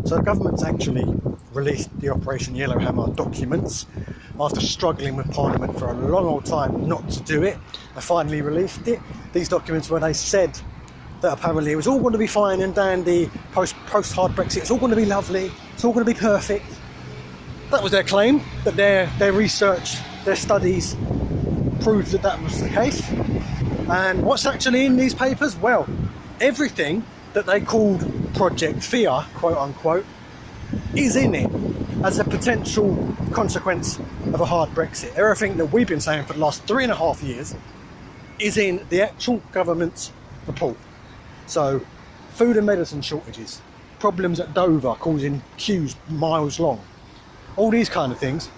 So the government's actually released the Operation Yellowhammer documents after struggling with Parliament for a long time not to do it. They finally released it. These documents where they said that apparently it was all going to be fine and dandy post hard Brexit, it's all going to be lovely, it's all going to be perfect. That was their claim, that their research, their studies proved that that was the case. And what's actually in these papers? Well, everything that they called Project Fear, quote unquote, is in it as a potential consequence of a hard Brexit. Everything that we've been saying for the last 3.5 years is in the actual government's report. So, food and medicine shortages, problems at Dover causing queues miles long, all these kind of things.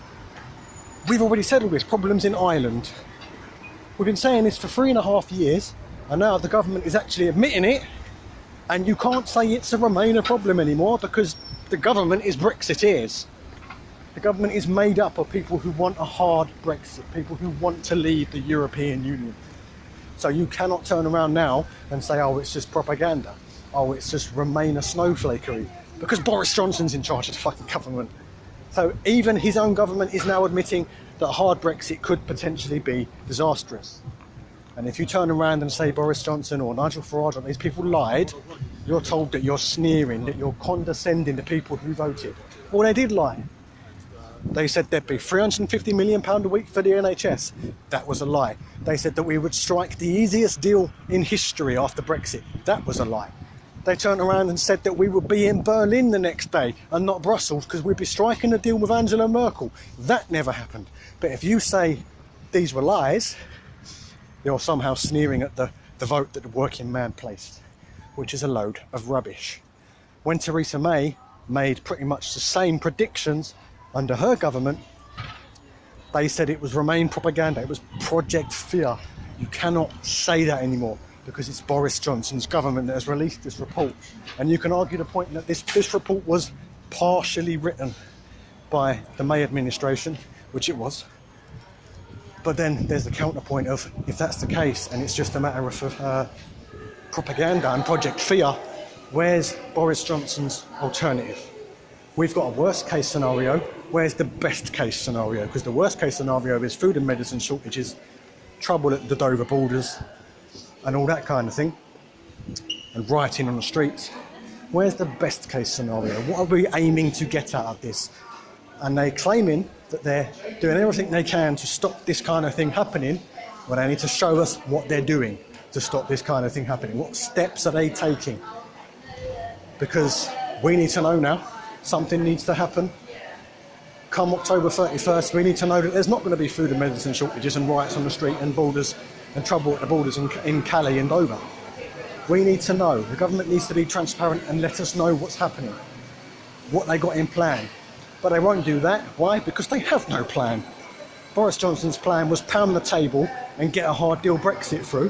We've already said all this, problems in Ireland. We've been saying this for 3.5 years, and now the government is actually admitting it, and you can't say it's a Remainer problem anymore because the government is Brexiteers. The government is made up of people who want a hard Brexit, people who want to leave the European Union. So you cannot turn around now and say, oh, it's just propaganda. Oh, it's just Remainer snowflakery. Because Boris Johnson's in charge of the fucking government. So even his own government is now admitting that a hard Brexit could potentially be disastrous. And if you turn around and say Boris Johnson or Nigel Farage or these people lied, you're told that you're sneering, that you're condescending to people who voted. Well, they did lie. They said there'd be £350 million a week for the NHS. That was a lie. They said that we would strike the easiest deal in history after Brexit. That was a lie. They turned around and said that we would be in Berlin the next day and not Brussels because we'd be striking a deal with Angela Merkel. That never happened. But if you say these were lies, you're somehow sneering at the vote that the working man placed, which is a load of rubbish. When Theresa May made pretty much the same predictions under her government, they said it was Remain propaganda, it was Project Fear. You cannot say that anymore because it's Boris Johnson's government that has released this report. And you can argue the point that this report was partially written by the May administration, which it was. But then there's the counterpoint of, if that's the case and it's just a matter of propaganda and Project Fear, where's Boris Johnson's alternative? We've got a worst case scenario. Where's the best case scenario? Because the worst case scenario is food and medicine shortages, trouble at the Dover borders, and all that kind of thing, and rioting on the streets. Where's the best case scenario? What are we aiming to get out of this? And they're claiming that they're doing everything they can to stop this kind of thing happening. Well, they need to show us what they're doing to stop this kind of thing happening. What steps are they taking? Because we need to know now. Something needs to happen. Come October 31st, we need to know that there's not going to be food and medicine shortages and riots on the street and borders and trouble at the borders in Calais and Dover. We need to know. The government needs to be transparent and let us know what's happening, what they got in plan. But they won't do that. Why? Because they have no plan. Boris Johnson's plan was pound the table and get a hard deal Brexit through.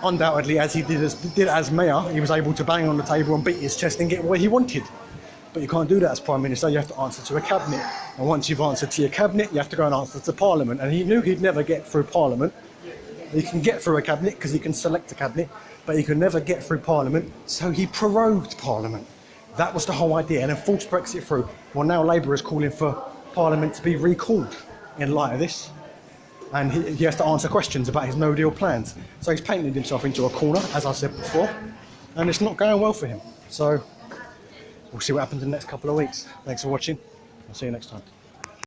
Undoubtedly, as he did as mayor, he was able to bang on the table and beat his chest and get what he wanted. But you can't do that as Prime Minister, you have to answer to a cabinet. And once you've answered to your cabinet, you have to go and answer to Parliament. And he knew he'd never get through Parliament. He can get through a cabinet because he can select a cabinet, but he can never get through Parliament, so he prorogued Parliament. That was the whole idea, and then forced Brexit through. Well, now Labour is calling for Parliament to be recalled in light of this. And he has to answer questions about his no-deal plans. So he's painted himself into a corner, as I said before, and it's not going well for him. So we'll see what happens in the next couple of weeks. Thanks for watching. I'll see you next time.